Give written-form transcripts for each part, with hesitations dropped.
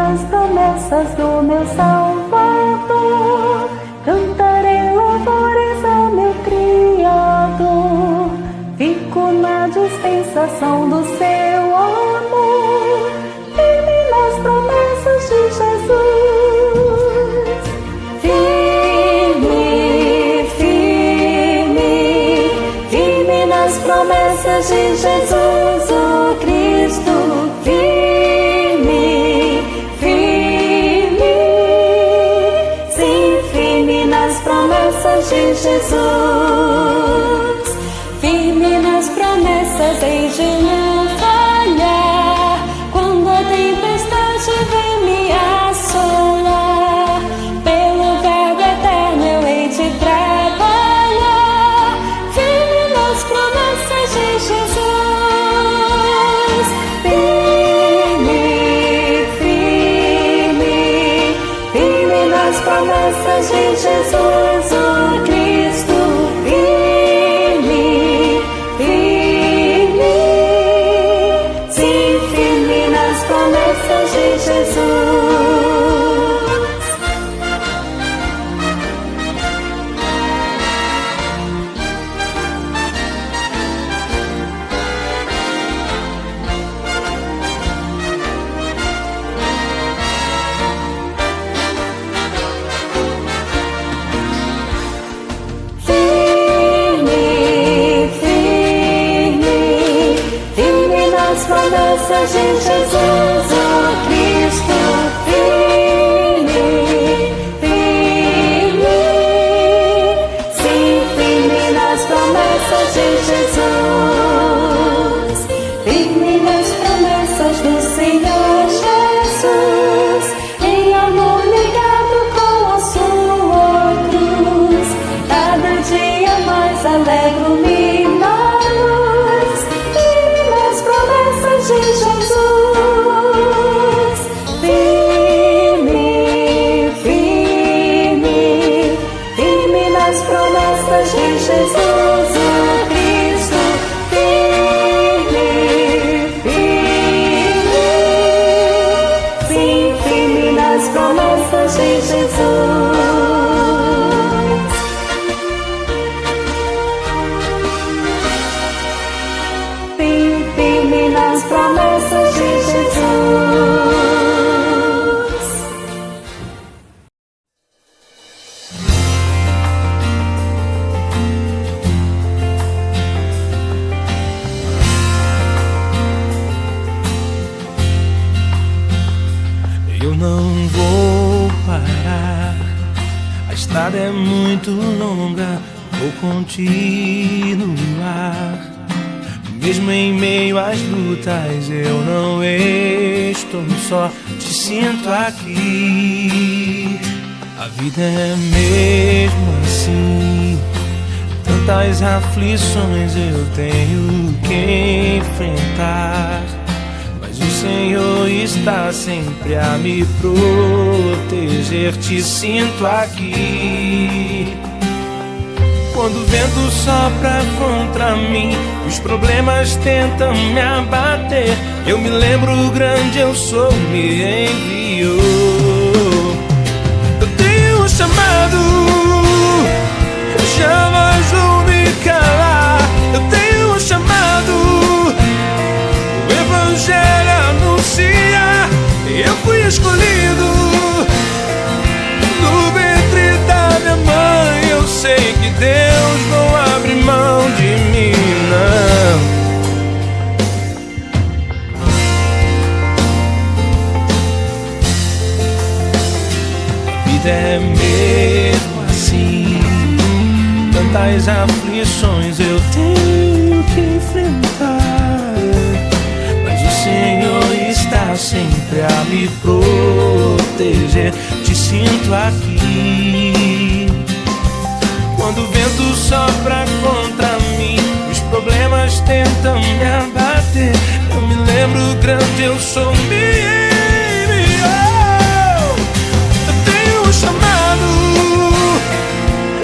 nas promessas do meu Salvador. Cantarei louvores ao meu Criador. Fico na dispensação do seu amor, firme nas promessas de Jesus. Firme, firme, firme nas promessas de Jesus, o Cristo. Firme, firme, sim, firme nas promessas de Jesus. Firme nas promessas, hei de não falhar. Quando a tempestade vem me assolar, pelo verbo eterno eu hei de trabalhar. Firme nas promessas de Jesus. Firme, firme, firme nas promessas de Jesus, o Cristo. Promessas de Jesus, o Cristo. Firme, firme, sim, firme nas promessas de Jesus. Firme nas promessas do Senhor Jesus, em amor ligado com a sua cruz. Cada dia mais alegro-me na luz. Firme nas promessas de Jesus. Firme, firme, firme nas promessas de Jesus, o Cristo. Firme, firme, sim, firme nas promessas de Jesus. Firme nas promessas de Jesus. Eu não vou parar, a estrada é muito longa, vou continuar. Mesmo em meio às lutas, eu não estou só, te sinto aqui. A vida é mesmo assim, tantas aflições eu tenho que enfrentar, mas o Senhor está sempre a me proteger, te sinto aqui. Quando o vento sopra contra mim, os problemas tentam me abater, eu me lembro o grande eu sou me enviou. Eu tenho um chamado, eu jamais vou me calar. Eu tenho um chamado, o Evangelho anuncia. Eu fui escolhido no ventre da minha mãe. Eu sei que Deus não abre mão de mim, não. A vida é mesmo assim, tantas aflições eu tenho que enfrentar, mas o Senhor está sempre a me proteger, te sinto aqui. Quando o vento sopra contra mim, os problemas tentam me abater, eu me lembro grande eu sou me enviou. Eu tenho um chamado,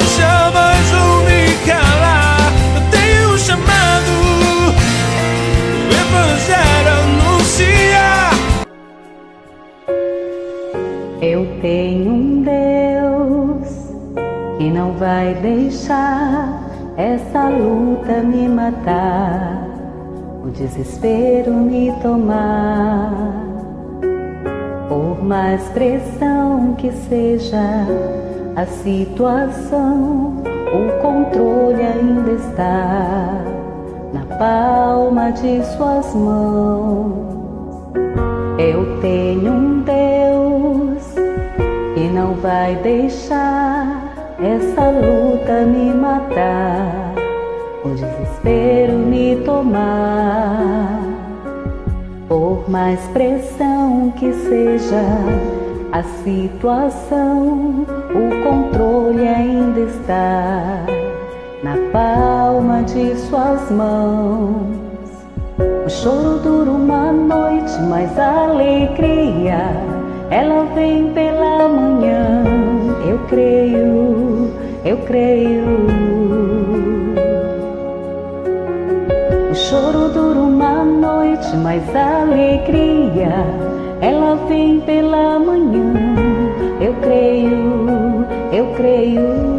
eu jamais vou me calar. Eu tenho um chamado, o Evangelho anuncia. que não vai deixar essa luta me matar, o desespero me tomar. Por mais pressão que seja a situação, o controle ainda está na palma de suas mãos. Eu tenho um Deus que não vai deixar essa luta me matar, o desespero me tomar. Por mais pressão que seja a situação, o controle ainda está na palma de suas mãos. O choro dura uma noite, mas a alegria, ela vem pela manhã. Eu creio, eu creio. O choro dura uma noite, mas a alegria, ela vem pela manhã. Eu creio, eu creio.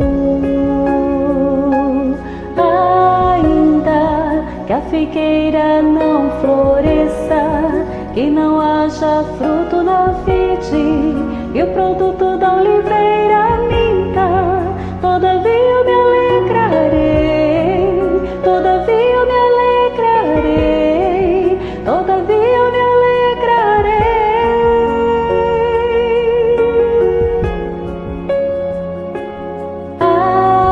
Ainda que a figueira não floresça, que não haja fruto na vide e o produto da oliveira minta, todavia eu me alegrarei, todavia eu me alegrarei, todavia eu me alegrarei.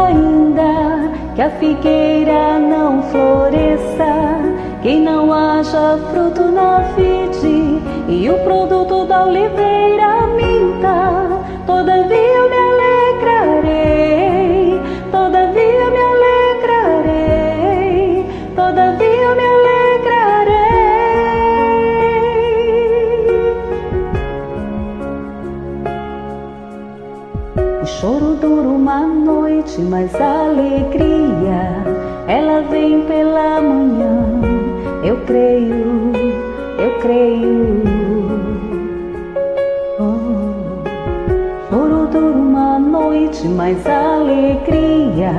Ainda que a figueira não floresça, que não haja fruto na vide e o produto da oliveira minta, todavia eu me alegrarei, todavia eu me alegrarei, todavia eu me alegrarei. O choro dura uma noite, mas a alegria, ela vem pela manhã. Eu creio, eu creio. Choro dura uma noite, mas a alegria,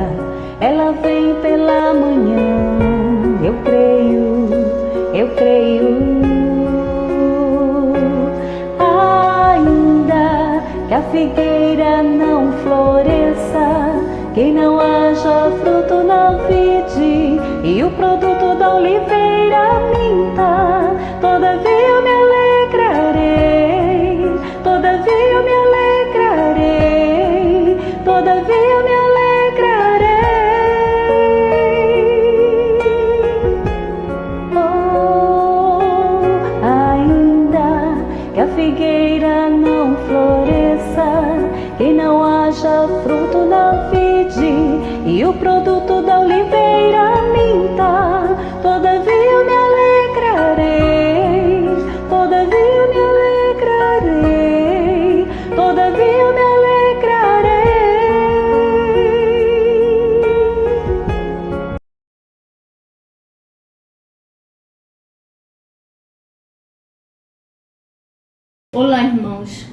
ela vem pela manhã. Eu creio, eu creio. Ainda que a figueira não floresça, que não haja fruto na vide e o produto da oliveira minta, todavia eu me alegrarei, todavia eu me alegrarei, todavia eu me alegrarei. Oh, ainda que a figueira não floresça, que não haja fruto na vide e o produto da oliveira minta, todavia eu me alegrarei, todavia eu me alegrarei, todavia eu me alegrarei. Olá, irmãos!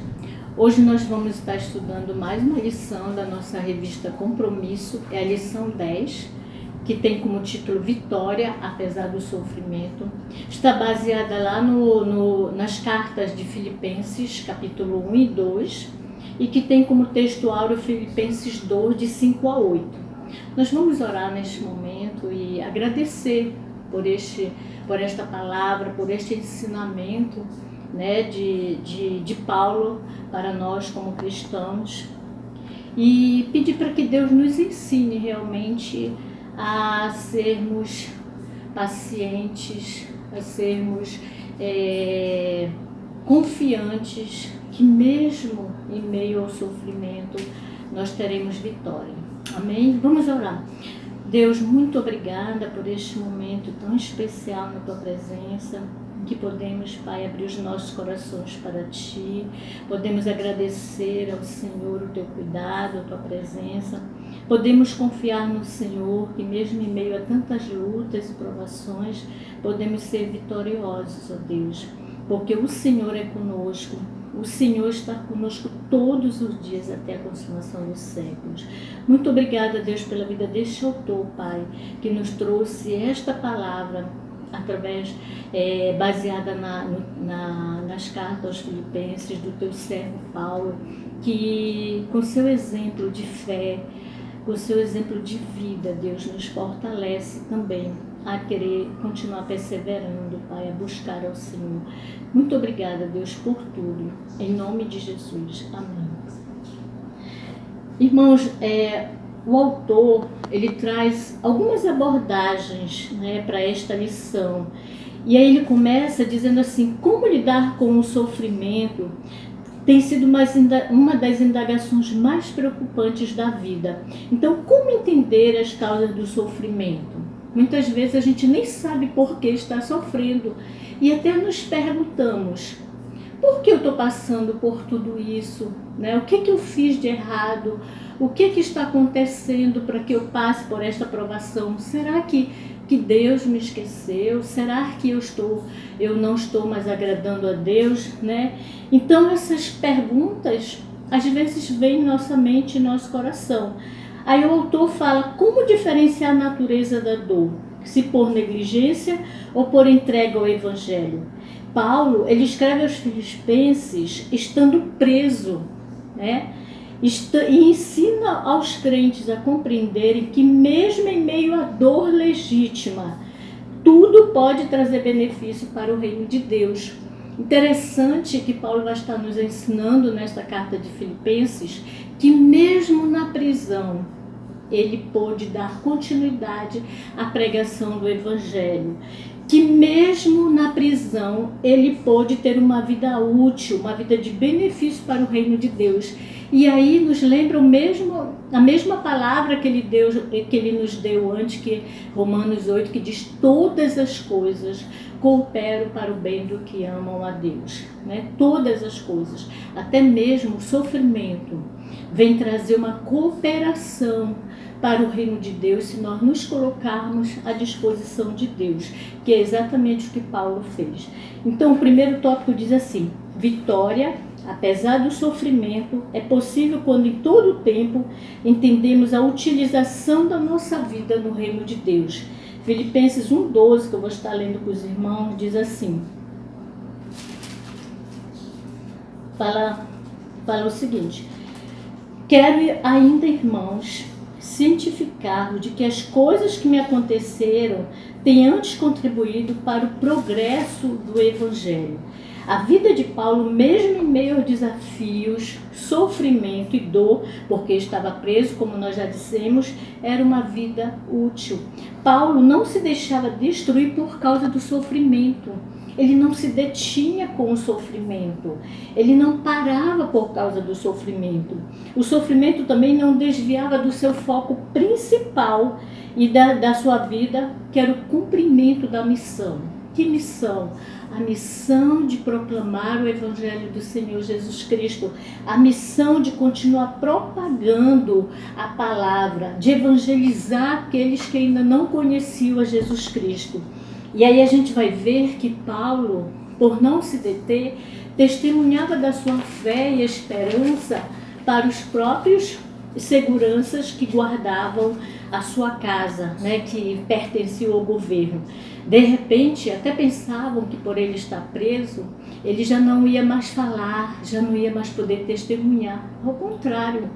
Hoje nós vamos estar estudando mais uma lição da nossa revista Compromisso, é a lição 10, que tem como título Vitória, apesar do sofrimento. Está baseada lá nas cartas de Filipenses, capítulo 1 e 2, e que tem como texto áureo Filipenses 2, de 5 a 8. Nós vamos orar neste momento e agradecer por esta palavra, por este ensinamento, né, de Paulo para nós como cristãos, e pedir para que Deus nos ensine realmente a sermos pacientes, a sermos confiantes que mesmo em meio ao sofrimento nós teremos vitória. Amém? Vamos orar. Deus, muito obrigada por este momento tão especial na Tua presença, que podemos, Pai, abrir os nossos corações para Ti, podemos agradecer ao Senhor o Teu cuidado, a Tua presença, podemos confiar no Senhor, que mesmo em meio a tantas lutas e provações, podemos ser vitoriosos, ó Deus, porque o Senhor é conosco, O Senhor está conosco todos os dias até a consumação dos séculos. Muito obrigada, Deus, pela vida deste autor, Pai, que nos trouxe esta palavra através, baseada nas cartas aos Filipenses, do teu servo Paulo, que com seu exemplo de fé, com seu exemplo de vida, Deus, nos fortalece também a querer continuar perseverando, Pai, a buscar ao Senhor. Muito obrigada, Deus, por tudo. Em nome de Jesus. Amém. Irmãos, o autor, ele traz algumas abordagens, né, para esta lição. E aí ele começa dizendo assim: como lidar com o sofrimento tem sido uma das indagações mais preocupantes da vida. Então, como entender as causas do sofrimento? Muitas vezes a gente nem sabe por que está sofrendo e até nos perguntamos: por que eu estou passando por tudo isso? Né? O que eu fiz de errado? O que está acontecendo para que eu passe por esta provação? Será que Deus me esqueceu? Será que eu não estou mais agradando a Deus? Né? Então essas perguntas às vezes vêm em nossa mente e nosso coração. Aí o autor fala como diferenciar a natureza da dor, se por negligência ou por entrega ao Evangelho. Paulo, ele escreve aos Filipenses estando preso, né? E ensina aos crentes a compreenderem que mesmo em meio à dor legítima, tudo pode trazer benefício para o reino de Deus. Interessante que Paulo vai estar nos ensinando nesta carta de Filipenses que mesmo na prisão ele pôde dar continuidade à pregação do Evangelho. Que mesmo na prisão ele pôde ter uma vida útil, uma vida de benefício para o reino de Deus. E aí nos lembra a mesma palavra que ele nos deu antes, que Romanos 8, que diz: todas as coisas cooperam para o bem do que amam a Deus. Né? Todas as coisas, até mesmo o sofrimento, vem trazer uma cooperação para o reino de Deus se nós nos colocarmos à disposição de Deus, que é exatamente o que Paulo fez. Então o primeiro tópico diz assim: vitória, apesar do sofrimento, é possível quando em todo o tempo entendemos a utilização da nossa vida no reino de Deus. Filipenses 1,12, que eu vou estar lendo com os irmãos, diz assim, fala o seguinte: quero ainda, irmãos, cientificar-vos de que as coisas que me aconteceram têm antes contribuído para o progresso do Evangelho. A vida de Paulo, mesmo em meio a desafios, sofrimento e dor, porque estava preso, como nós já dissemos, era uma vida útil. Paulo não se deixava destruir por causa do sofrimento. Ele não se detinha com o sofrimento. Ele não parava por causa do sofrimento. O sofrimento também não desviava do seu foco principal e da sua vida, que era o cumprimento da missão. Que missão? A missão de proclamar o Evangelho do Senhor Jesus Cristo, a missão de continuar propagando a palavra, de evangelizar aqueles que ainda não conheciam a Jesus Cristo. E aí a gente vai ver que Paulo, por não se deter, testemunhava da sua fé e esperança para os próprios seguranças que guardavam a sua casa, né, que pertenciam ao governo. De repente, até pensavam que por ele estar preso, ele já não ia mais falar, já não ia mais poder testemunhar. Ao contrário,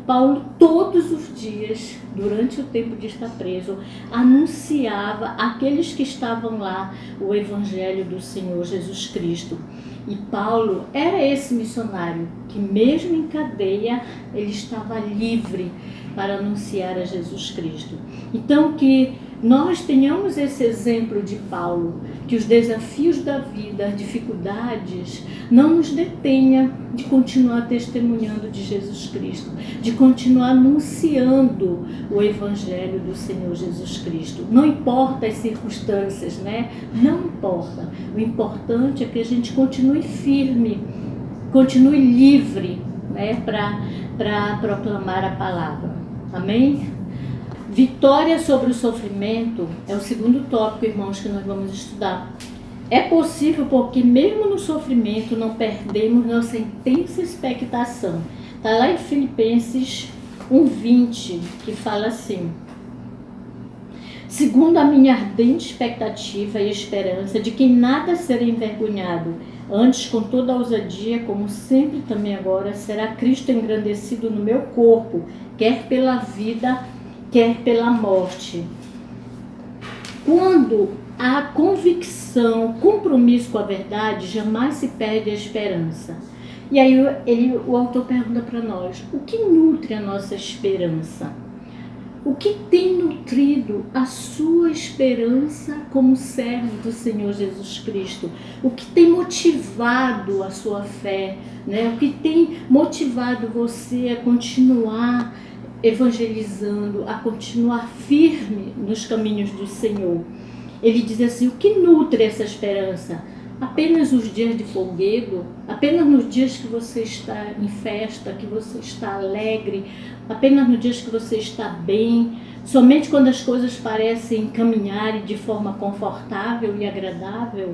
Paulo, todos os dias, durante o tempo de estar preso, anunciava àqueles que estavam lá o Evangelho do Senhor Jesus Cristo. E Paulo era esse missionário que, mesmo em cadeia, ele estava livre para anunciar a Jesus Cristo. Então, que nós tenhamos esse exemplo de Paulo, que os desafios da vida, as dificuldades, não nos detenha de continuar testemunhando de Jesus Cristo, de continuar anunciando o Evangelho do Senhor Jesus Cristo. Não importa as circunstâncias, né? Não importa. O importante é que a gente continue firme, continue livre, né? Para proclamar a palavra. Amém? Vitória sobre o sofrimento é o segundo tópico, irmãos, que nós vamos estudar. É possível porque mesmo no sofrimento não perdemos nossa intensa expectação. Está lá em Filipenses 1:20, que fala assim: segundo a minha ardente expectativa e esperança de que em nada serei envergonhado, antes com toda a ousadia, como sempre também agora, será Cristo engrandecido no meu corpo, quer pela vida, quer pela morte. Quando há convicção, compromisso com a verdade, jamais se perde a esperança. E aí o autor pergunta para nós: o que nutre a nossa esperança? O que tem nutrido a sua esperança como servo do Senhor Jesus Cristo? O que tem motivado a sua fé, né? O que tem motivado você a continuar evangelizando, a continuar firme nos caminhos do Senhor? Ele diz assim: o que nutre essa esperança? Apenas os dias de folguedo? Apenas nos dias que você está em festa, que você está alegre? Apenas nos dias que você está bem? Somente quando as coisas parecem caminhar de forma confortável e agradável?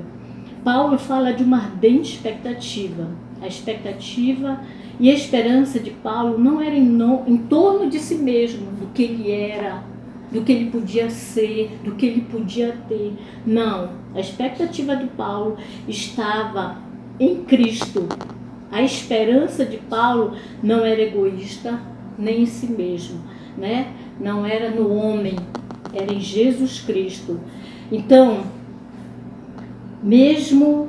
Paulo fala de uma ardente expectativa. A expectativa e a esperança de Paulo não era em torno de si mesmo, do que ele era, do que ele podia ser, do que ele podia ter. Não, a expectativa de Paulo estava em Cristo. A esperança de Paulo não era egoísta, nem em si mesmo, né? Não era no homem, era em Jesus Cristo. Então, mesmo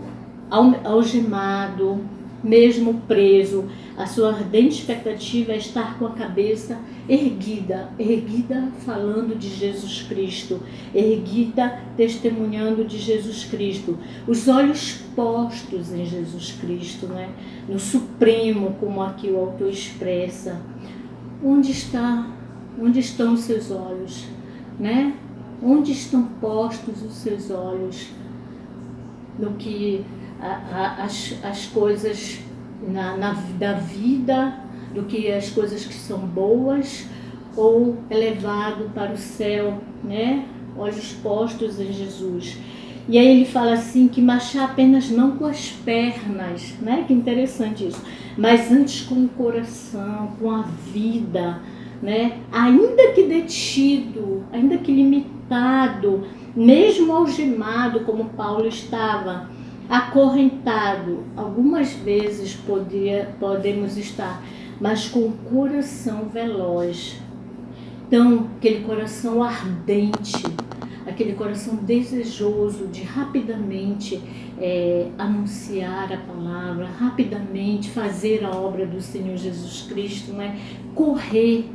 algemado, mesmo preso, a sua ardente expectativa é estar com a cabeça erguida falando de Jesus Cristo, erguida testemunhando de Jesus Cristo, os olhos postos em Jesus Cristo, né? No Supremo, como aqui o autor expressa. Onde estão os seus olhos, né? Onde estão postos os seus olhos? No que as coisas da vida, do que as coisas que são boas, ou elevado para o céu, né? Olhos postos em Jesus. E aí ele fala assim, que marchar apenas não com as pernas, né? Que interessante isso, mas antes com o coração, com a vida, né? Ainda que detido, ainda que limitado, mesmo algemado como Paulo estava, acorrentado, algumas vezes podemos estar, mas com o coração veloz. Então, aquele coração ardente, aquele coração desejoso de rapidamente anunciar a palavra, rapidamente fazer a obra do Senhor Jesus Cristo, né? Correr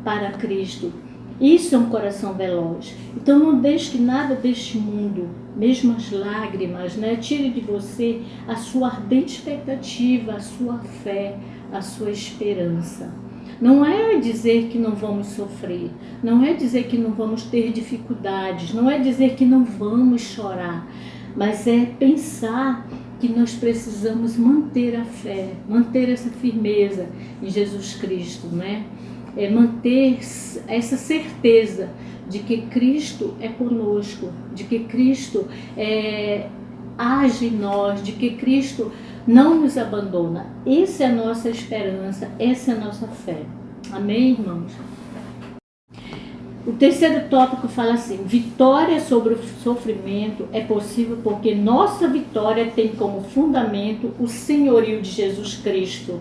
para Cristo. Isso é um coração veloz. Então não deixe que nada deste mundo, mesmo as lágrimas, né, tire de você a sua ardente expectativa, a sua fé, a sua esperança. Não é dizer que não vamos sofrer, não é dizer que não vamos ter dificuldades, não é dizer que não vamos chorar, mas é pensar que nós precisamos manter a fé, manter essa firmeza em Jesus Cristo, né? É manter essa certeza de que Cristo é conosco, de que Cristo age em nós, de que Cristo não nos abandona. Essa é a nossa esperança, essa é a nossa fé. Amém, irmãos? O terceiro tópico fala assim: vitória sobre o sofrimento é possível porque nossa vitória tem como fundamento o senhorio de Jesus Cristo.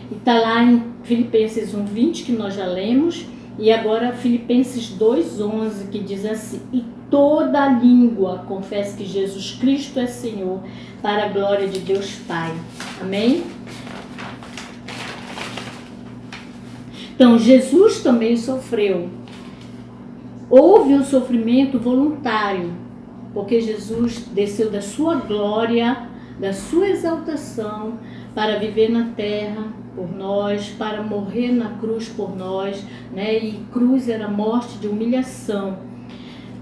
E está lá em Filipenses 1:20, que nós já lemos, e agora Filipenses 2:11, que diz assim: e toda língua confesse que Jesus Cristo é Senhor, para a glória de Deus Pai. Amém? Então, Jesus também sofreu. Houve um sofrimento voluntário, porque Jesus desceu da sua glória, da sua exaltação, para viver na terra por nós, para morrer na cruz por nós, né? E cruz era morte de humilhação.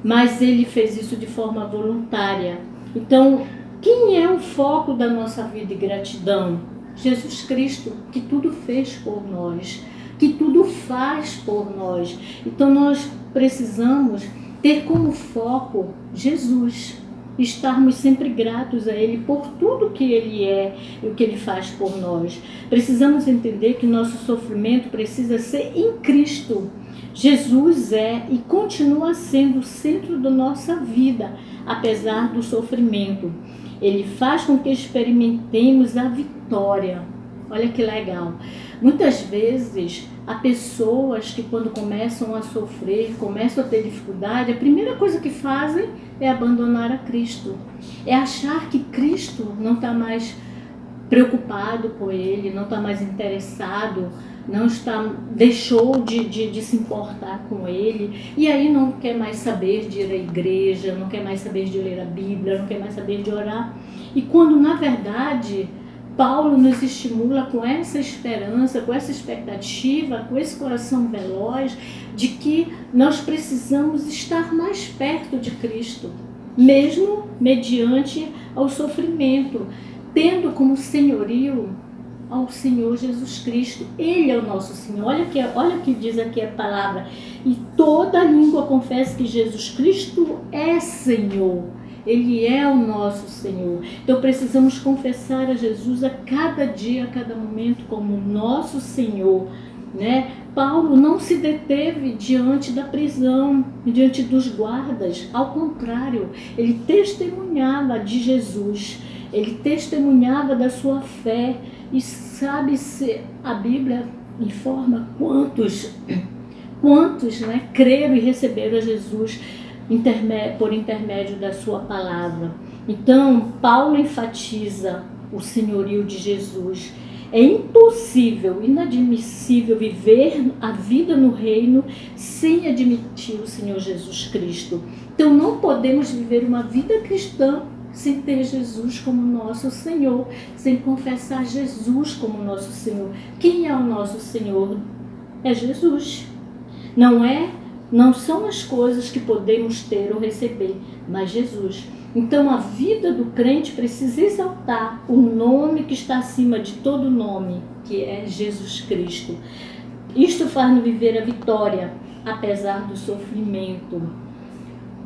Mas ele fez isso de forma voluntária. Então, quem é o foco da nossa vida de gratidão? Jesus Cristo, que tudo fez por nós, que tudo faz por nós. Então nós precisamos ter como foco Jesus, estarmos sempre gratos a Ele por tudo que Ele é e o que Ele faz por nós. Precisamos entender que nosso sofrimento precisa ser em Cristo. Jesus é e continua sendo o centro da nossa vida, apesar do sofrimento. Ele faz com que experimentemos a vitória. Olha que legal. Muitas vezes, há pessoas que quando começam a sofrer, começam a ter dificuldade, a primeira coisa que fazem é abandonar a Cristo. É achar que Cristo não está mais preocupado com ele, não está mais interessado, deixou de se importar com ele, e aí não quer mais saber de ir à igreja, não quer mais saber de ler a Bíblia, não quer mais saber de orar. E quando, na verdade, Paulo nos estimula com essa esperança, com essa expectativa, com esse coração veloz, de que nós precisamos estar mais perto de Cristo, mesmo mediante ao sofrimento, tendo como senhorio ao Senhor Jesus Cristo. Ele é o nosso Senhor. Olha o que diz aqui a palavra. E toda língua confessa que Jesus Cristo é Senhor. Ele é o nosso Senhor. Então precisamos confessar a Jesus a cada dia, a cada momento como nosso Senhor, né? Paulo não se deteve diante da prisão, diante dos guardas. Ao contrário, ele testemunhava de Jesus. Ele testemunhava da sua fé. E sabe-se, a Bíblia informa quantos creram e receberam a Jesus por intermédio da sua palavra. Então, Paulo enfatiza o senhorio de Jesus. É impossível, inadmissível viver a vida no reino sem admitir o Senhor Jesus Cristo. Então, não podemos viver uma vida cristã sem ter Jesus como nosso Senhor, sem confessar Jesus como nosso Senhor. Quem é o nosso Senhor? É Jesus. Não são as coisas que podemos ter ou receber, mas Jesus. Então a vida do crente precisa exaltar o nome que está acima de todo nome, que é Jesus Cristo. Isto faz-nos viver a vitória, apesar do sofrimento.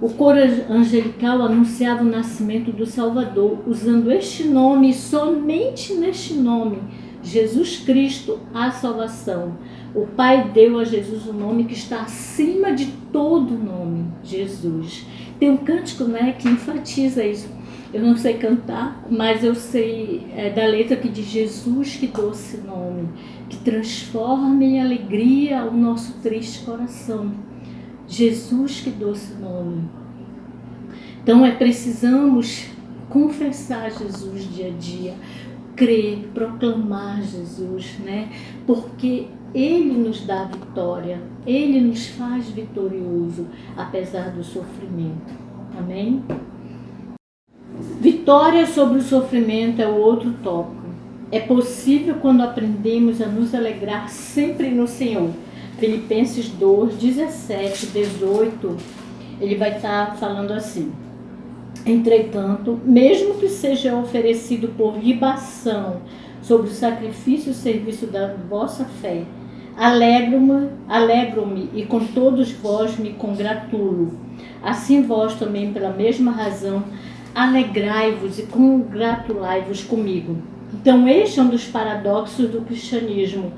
O coro angelical anunciava o nascimento do Salvador, usando este nome, e somente neste nome, Jesus Cristo, a salvação. O Pai deu a Jesus o nome que está acima de todo nome, Jesus. Tem um cântico, que enfatiza isso. Eu não sei cantar, mas eu sei da letra que diz: Jesus, que doce nome, que transforma em alegria o nosso triste coração. Jesus, que doce nome. Então precisamos confessar Jesus dia a dia, crer, proclamar Jesus, porque Ele nos dá vitória, Ele nos faz vitorioso, apesar do sofrimento. Amém? Vitória sobre o sofrimento é o outro tópico. É possível quando aprendemos a nos alegrar sempre no Senhor. Filipenses 2, 17, 18, ele vai estar falando assim: entretanto, mesmo que seja oferecido por libação sobre o sacrifício e serviço da vossa fé, alegro-me e com todos vós me congratulo. Assim vós também, pela mesma razão, alegrai-vos e congratulai-vos comigo. Então este é um dos paradoxos do cristianismo.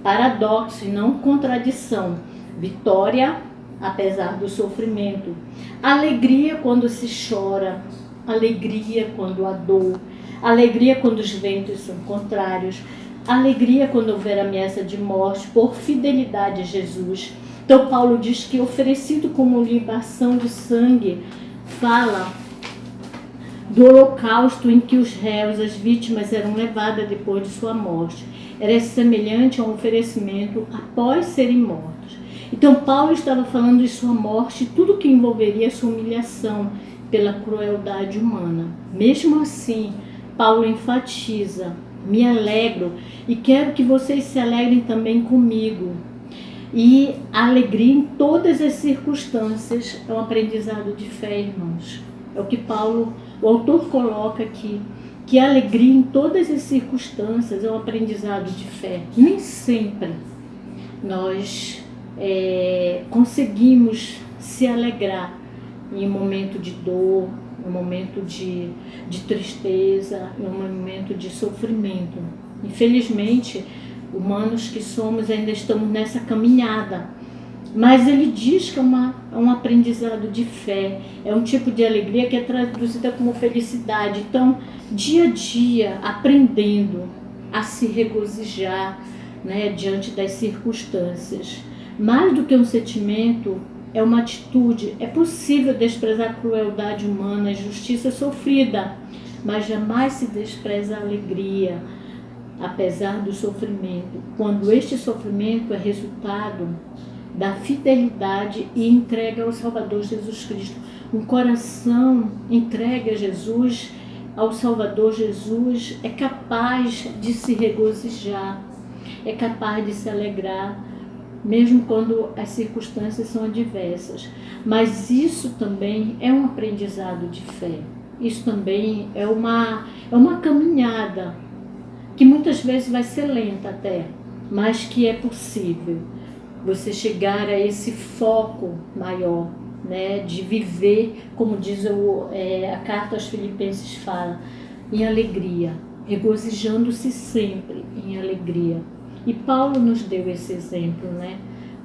Paradoxo e não contradição. Vitória, apesar do sofrimento. Alegria quando se chora. Alegria quando há dor. Alegria quando os ventos são contrários. Alegria quando houver ameaça de morte por fidelidade a Jesus. Então Paulo diz que oferecido como libação de sangue, fala do holocausto em que os réus, as vítimas, eram levadas depois de sua morte. Era semelhante a um oferecimento após serem mortos. Então Paulo estava falando de sua morte e tudo que envolveria sua humilhação pela crueldade humana. Mesmo assim, Paulo enfatiza: me alegro e quero que vocês se alegrem também comigo. E a alegria em todas as circunstâncias é um aprendizado de fé, irmãos. É o que Paulo, o autor, coloca aqui, que a alegria em todas as circunstâncias é um aprendizado de fé. Nem sempre nós conseguimos se alegrar em um momento de dor, um momento de tristeza, um momento de sofrimento. Infelizmente, humanos que somos, ainda estamos nessa caminhada. Mas ele diz que é um aprendizado de fé, é um tipo de alegria que é traduzida como felicidade. Então, dia a dia, aprendendo a se regozijar, né, diante das circunstâncias. Mais do que um sentimento, é uma atitude. É possível desprezar a crueldade humana, a justiça sofrida, mas jamais se despreza a alegria, apesar do sofrimento, quando este sofrimento é resultado da fidelidade e entrega ao Salvador Jesus Cristo. Um coração entregue a Jesus, ao Salvador Jesus, é capaz de se regozijar, é capaz de se alegrar, mesmo quando as circunstâncias são adversas. Mas isso também é um aprendizado de fé. Isso também é uma caminhada que muitas vezes vai ser lenta até, mas que é possível você chegar a esse foco maior, né, de viver, como diz a carta aos Filipenses fala, em alegria, regozijando-se sempre em alegria. E Paulo nos deu esse exemplo, né,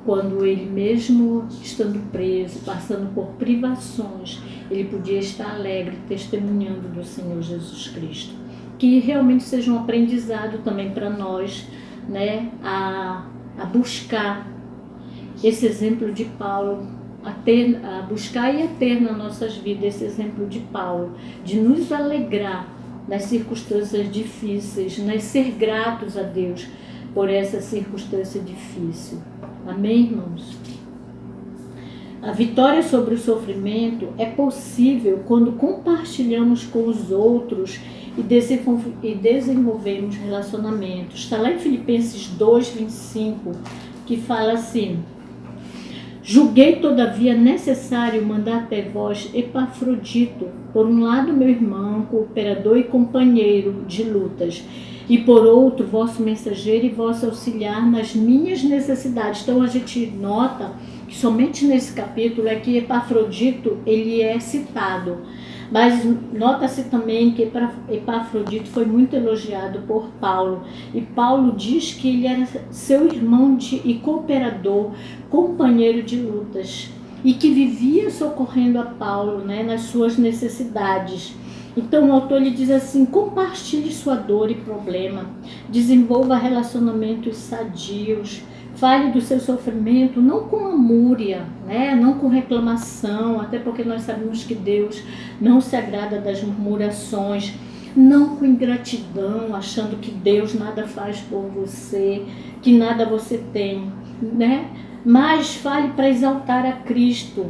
quando ele mesmo estando preso, passando por privações, ele podia estar alegre, testemunhando do Senhor Jesus Cristo. Que realmente seja um aprendizado também para nós, né, a buscar esse exemplo de Paulo, a buscar e a ter nas nossas vidas esse exemplo de Paulo, de nos alegrar nas circunstâncias difíceis, né, ser gratos a Deus por essa circunstância difícil. Amém, irmãos? A vitória sobre o sofrimento é possível quando compartilhamos com os outros e desenvolvemos relacionamentos. Está lá em Filipenses 2:25, que fala assim: julguei, todavia, necessário mandar até vós Epafrodito, por um lado meu irmão, cooperador e companheiro de lutas, e por outro vosso mensageiro e vosso auxiliar nas minhas necessidades. Então a gente nota que somente nesse capítulo é que Epafrodito ele é citado. Mas nota-se também que Epafrodito foi muito elogiado por Paulo. E Paulo diz que ele era seu irmão e cooperador, companheiro de lutas. E que vivia socorrendo a Paulo, né, nas suas necessidades. Então o autor lhe diz assim: compartilhe sua dor e problema, desenvolva relacionamentos sadios, fale do seu sofrimento, não com lamúria, né? Não com reclamação, até porque nós sabemos que Deus não se agrada das murmurações, não com ingratidão, achando que Deus nada faz por você, que nada você tem, né? Mas fale para exaltar a Cristo.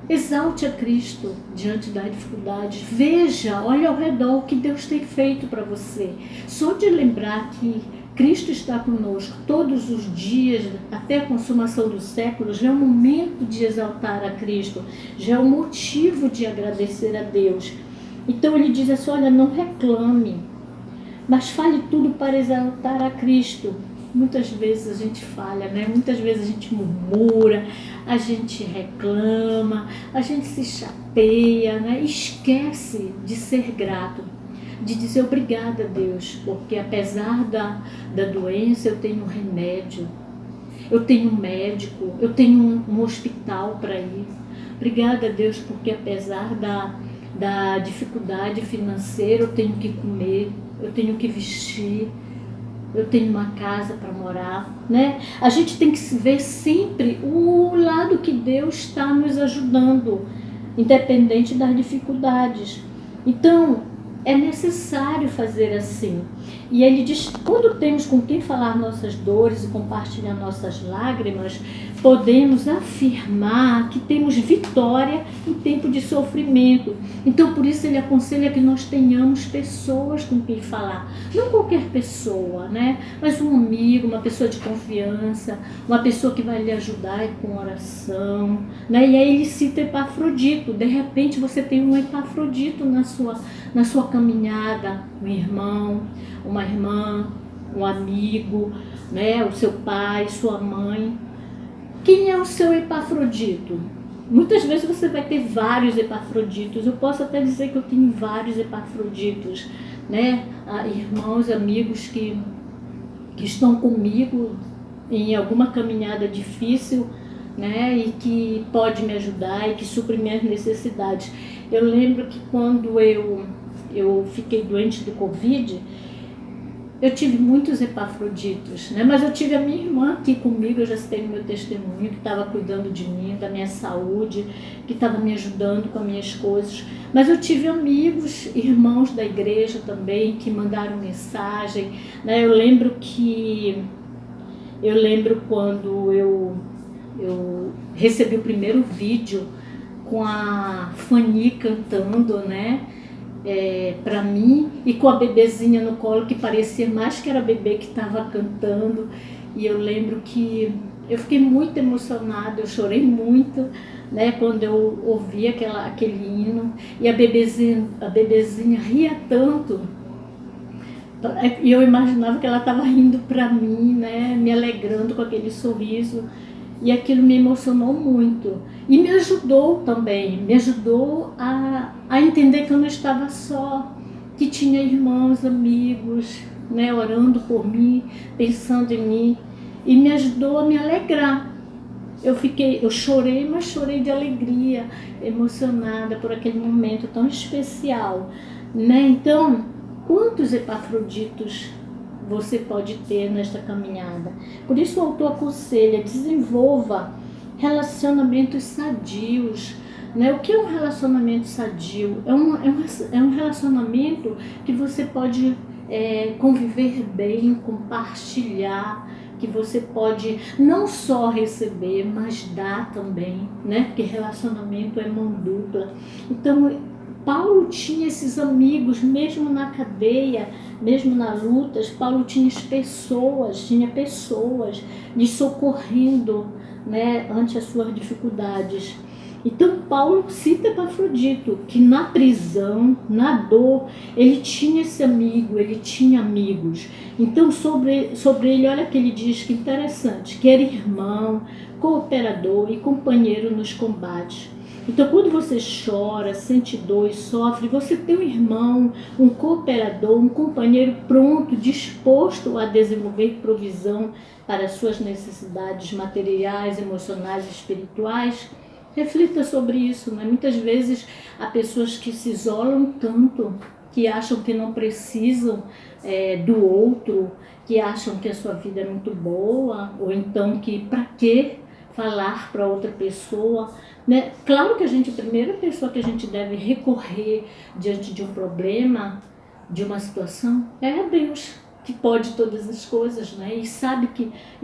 Exalte a Cristo diante das dificuldades. Veja, olha ao redor o que Deus tem feito para você. Só de lembrar que Cristo está conosco todos os dias, até a consumação dos séculos, já é um momento de exaltar a Cristo, já é um motivo de agradecer a Deus. Então ele diz assim: olha, não reclame, mas fale tudo para exaltar a Cristo. Muitas vezes a gente falha, né? Muitas vezes a gente murmura, a gente reclama, a gente se chateia, né? Esquece de ser grato, de dizer obrigada a Deus, porque apesar da doença eu tenho um remédio, eu tenho um médico, eu tenho um hospital para ir. Obrigada a Deus porque apesar da dificuldade financeira eu tenho que comer, eu tenho que vestir, eu tenho uma casa para morar, né? A gente tem que ver sempre o lado que Deus está nos ajudando, independente das dificuldades. Então, é necessário fazer assim. E ele diz, quando temos com quem falar nossas dores e compartilhar nossas lágrimas, podemos afirmar que temos vitória em tempo de sofrimento. Então, por isso ele aconselha que nós tenhamos pessoas com quem falar. Não qualquer pessoa, né? Mas um amigo, uma pessoa de confiança, uma pessoa que vai lhe ajudar com oração, né? E aí ele cita Epafrodito. De repente você tem um Epafrodito na sua caminhada, um irmão, uma irmã, um amigo, né? O seu pai, sua mãe. Quem é o seu Epafrodito? Muitas vezes você vai ter vários Epafroditos. Eu posso até dizer que eu tenho vários Epafroditos, né? Irmãos, amigos que estão comigo em alguma caminhada difícil, né? E que pode me ajudar e que supre minhas necessidades. Eu lembro que quando eu fiquei doente do Covid, eu tive muitos Epafroditos, né? Mas eu tive a minha irmã aqui comigo, eu já citei no meu testemunho, que estava cuidando de mim, da minha saúde, que estava me ajudando com as minhas coisas. Mas eu tive amigos, irmãos da igreja também, que mandaram mensagem, né? Eu lembro quando eu recebi o primeiro vídeo com a Fanny cantando, né? Para mim, e com a bebezinha no colo, que parecia mais que era a bebê que estava cantando. E eu lembro que eu fiquei muito emocionada, eu chorei muito, né, quando eu ouvi aquele hino, e a bebezinha ria tanto, e eu imaginava que ela estava rindo para mim, né, me alegrando com aquele sorriso. E aquilo me emocionou muito. E me ajudou também, me ajudou a entender que eu não estava só, que tinha irmãos, amigos, né, orando por mim, pensando em mim. E me ajudou a me alegrar. Eu chorei, mas chorei de alegria, emocionada por aquele momento tão especial, né? Então, quantos Epafroditos você pode ter nesta caminhada? Por isso o autor aconselha: desenvolva relacionamentos sadios, né? O que é um relacionamento sadio? É um relacionamento que você pode conviver bem, compartilhar, que você pode não só receber, mas dar também, né? Porque relacionamento é mão dupla. Então, Paulo tinha esses amigos, mesmo na cadeia, mesmo na luta. Paulo tinha pessoas lhe socorrendo, né, ante as suas dificuldades. Então Paulo cita Epafrodito, que na prisão, na dor, ele tinha esse amigo, ele tinha amigos. Então sobre ele, olha que ele diz, que interessante, que era irmão, cooperador e companheiro nos combates. Então, quando você chora, sente dor e sofre, você tem um irmão, um cooperador, um companheiro pronto, disposto a desenvolver provisão para as suas necessidades materiais, emocionais e espirituais. Reflita sobre isso, né? Muitas vezes há pessoas que se isolam tanto, que acham que não precisam do outro, que acham que a sua vida é muito boa, ou então que para quê falar para outra pessoa, né? Claro que a primeira pessoa que a gente deve recorrer diante de um problema, de uma situação, é a Deus, que pode todas as coisas, né? E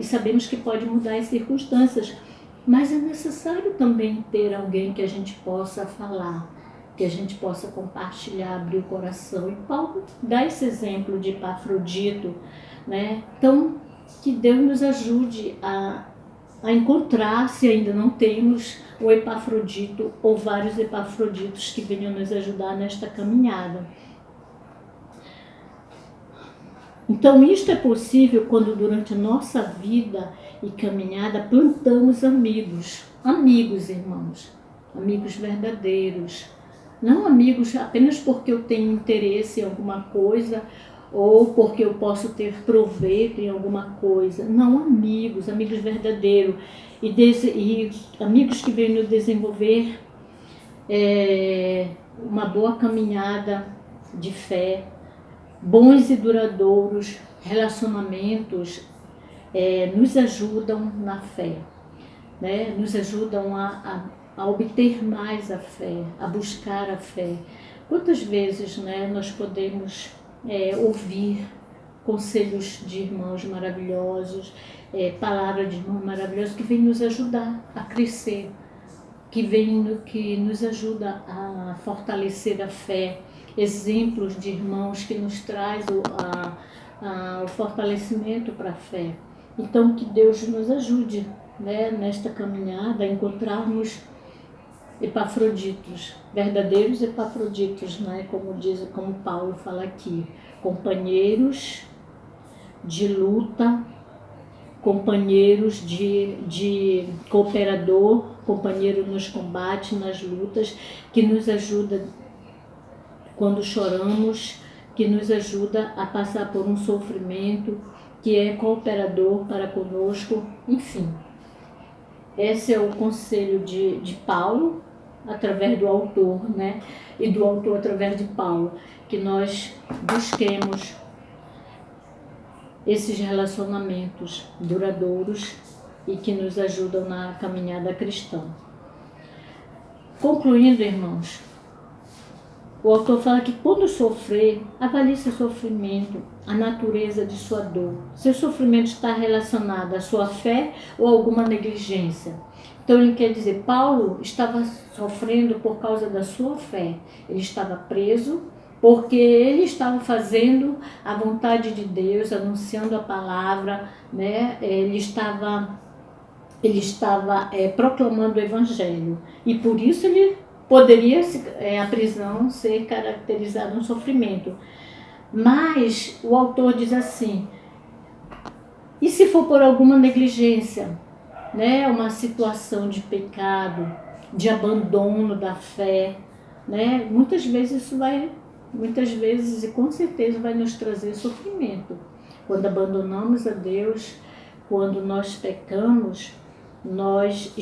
sabemos que pode mudar as circunstâncias, mas é necessário também ter alguém que a gente possa falar, que a gente possa compartilhar, abrir o coração. E Paulo dá esse exemplo de Epafrodito, né? Então, que Deus nos ajude a encontrar, se ainda não temos, o Epafrodito ou vários Epafroditos que venham nos ajudar nesta caminhada. Então, isto é possível quando durante a nossa vida e caminhada plantamos amigos, irmãos, amigos verdadeiros, não amigos apenas porque eu tenho interesse em alguma coisa ou porque eu posso ter proveito em alguma coisa. Não, amigos verdadeiros e amigos que vêm nos desenvolver uma boa caminhada de fé, bons e duradouros relacionamentos nos ajudam na fé, né? Nos ajudam a obter mais a fé, a buscar a fé. Quantas vezes, né, nós podemos ouvir conselhos de irmãos maravilhosos, palavras de irmãos maravilhosos que vêm nos ajudar a crescer, que nos ajuda a fortalecer a fé, exemplos de irmãos que nos traz o fortalecimento para a fé. Então, que Deus nos ajude, né, nesta caminhada a encontrarmos Epafroditos, verdadeiros Epafroditos, né, como Paulo fala aqui, companheiros de luta, companheiros de cooperador, companheiro nos combates, nas lutas, que nos ajuda quando choramos, que nos ajuda a passar por um sofrimento, que é cooperador para conosco, enfim. Esse é o conselho de Paulo, através do autor, né? E do autor através de Paulo, que nós busquemos esses relacionamentos duradouros e que nos ajudam na caminhada cristã. Concluindo, irmãos, o autor fala que quando sofrer, avalie seu sofrimento, a natureza de sua dor. Seu sofrimento está relacionado à sua fé ou a alguma negligência. Então ele quer dizer, Paulo estava sofrendo por causa da sua fé. Ele estava preso porque ele estava fazendo a vontade de Deus, anunciando a palavra, né? Ele estava proclamando o evangelho. E por isso ele poderia a prisão ser caracterizada um sofrimento. Mas o autor diz assim, e se for por alguma negligência, né, uma situação de pecado, de abandono da fé, né, muitas vezes e com certeza vai nos trazer sofrimento. Quando abandonamos a Deus, quando nós pecamos, nós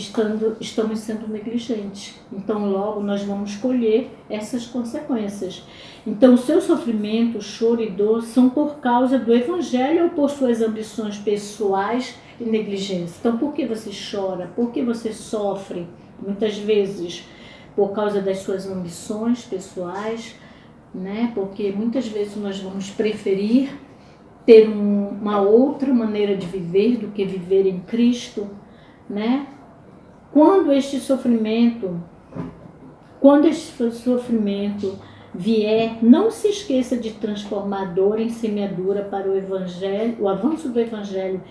estamos sendo negligentes. Então logo nós vamos colher essas consequências. Então o seu sofrimento, choro e dor são por causa do evangelho ou por suas ambições pessoais e negligência. Então por que você chora? Por que você sofre? Muitas vezes por causa das suas ambições pessoais, né? Porque muitas vezes nós vamos preferir ter uma outra maneira de viver do que viver em Cristo, né? Quando este sofrimento vier, não se esqueça de transformar a dor em semeadura para o evangelho, o avanço do evangelho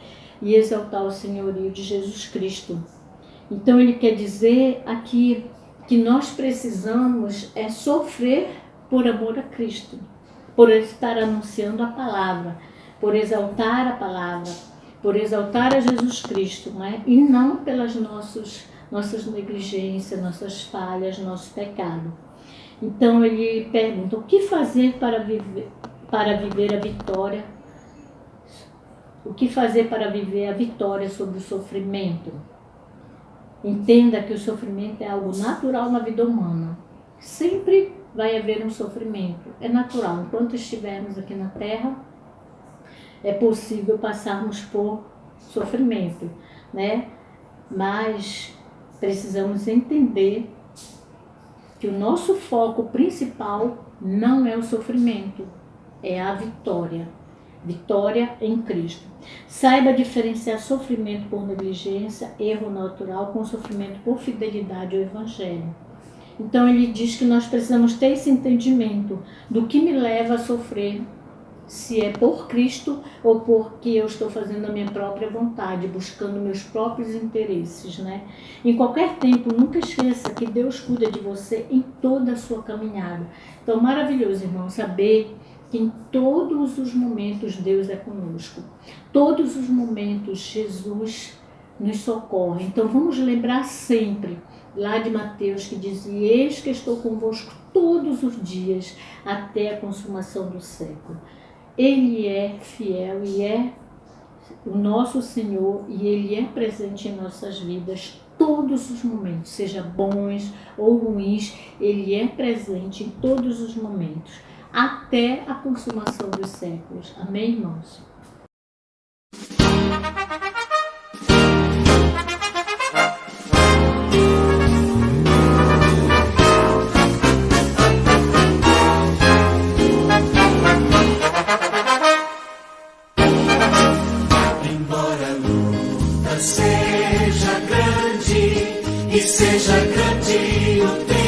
e exaltar o senhorio de Jesus Cristo. Então ele quer dizer aqui que nós precisamos sofrer por amor a Cristo, por estar anunciando a palavra, por exaltar a palavra, por exaltar a Jesus Cristo, né? E não pelas nossas negligências, nossas falhas, nosso pecado. Então ele pergunta, o que fazer para viver a vitória? O que fazer para viver a vitória sobre o sofrimento? Entenda que o sofrimento é algo natural na vida humana. Sempre vai haver um sofrimento, é natural. Enquanto estivermos aqui na Terra, é possível passarmos por sofrimento, né? Mas precisamos entender que o nosso foco principal não é o sofrimento, é a vitória. Vitória em Cristo. Saiba diferenciar sofrimento por negligência, erro natural, com sofrimento por fidelidade ao Evangelho. Então ele diz que nós precisamos ter esse entendimento do que me leva a sofrer, se é por Cristo ou porque eu estou fazendo a minha própria vontade, buscando meus próprios interesses, né? Em qualquer tempo, nunca esqueça que Deus cuida de você em toda a sua caminhada. Então, maravilhoso, irmão, saber que em todos os momentos Deus é conosco. Todos os momentos Jesus nos socorre. Então, vamos lembrar sempre lá de Mateus, que diz, eis que estou convosco todos os dias até a consumação do século. Ele é fiel e é o nosso Senhor e Ele é presente em nossas vidas todos os momentos, seja bons ou ruins, Ele é presente em todos os momentos, até a consumação dos séculos. Amém, irmãos? Seja grande o tempo.